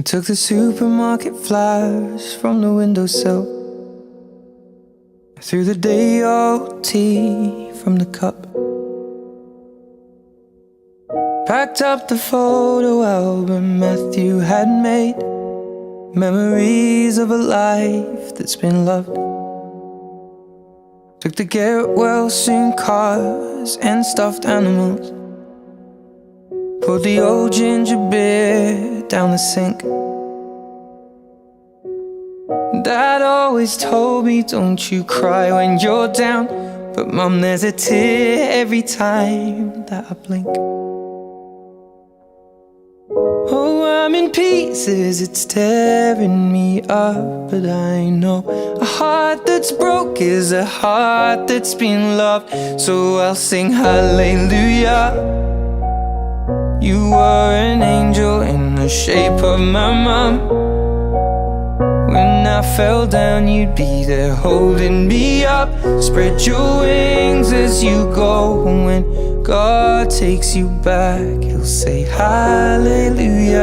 took the supermarket flowers from the windowsill. I threw the day-old tea from the cup. Packed up the photo album Matthew had made, memories of a life that's been loved. Took the get-well-soon cars and stuffed animals, poured the old ginger beer down the sink. Dad always told me, don't you cry when you're down, but Mum, there's a tear every time that I blink. Oh, I'm in pieces, it's tearing me up, but I know a heart that's broke is a heart that's been loved. So I'll sing hallelujah. You were an angel in the shape of my mom. When I fell down, you'd be there holding me up. Spread your wings as you go. When God takes you back, He'll say hallelujah,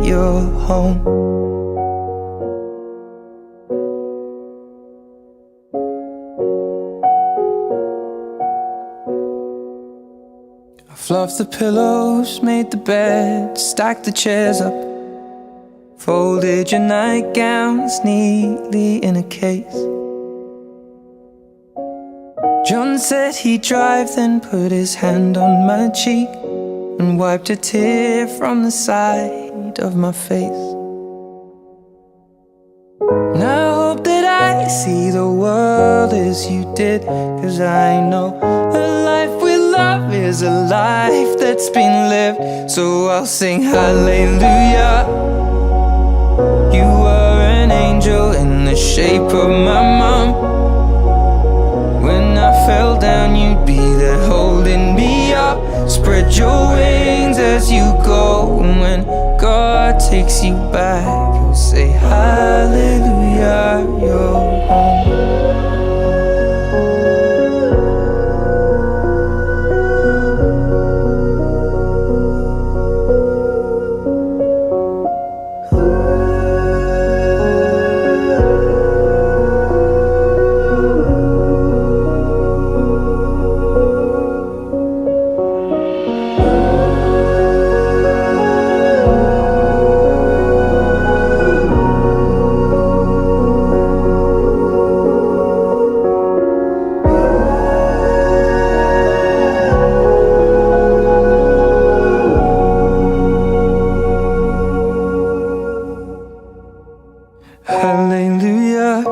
you're home. I fluffed the pillows, made the bed, stacked the chairs up, folded your nightgowns neatly in a case. John said he'd drive, then put his hand on my cheek and wiped a tear from the side of my face. And I hope that I see the world as you did, 'cause I know a life with love is a life that's been lived. So I'll sing hallelujah. You were an angel in the shape of my mom. When I fell down, you'd be there holding me up. Spread your wings as you go. And when God takes you back, He'll say hallelujah, you're home. Hallelujah.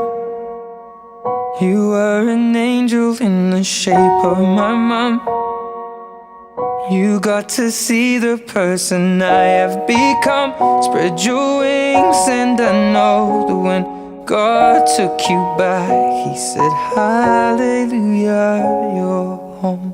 You were an angel in the shape of my mom. You got to see the person I have become. Spread your wings, and I know that when God took you back, He said hallelujah, you're home.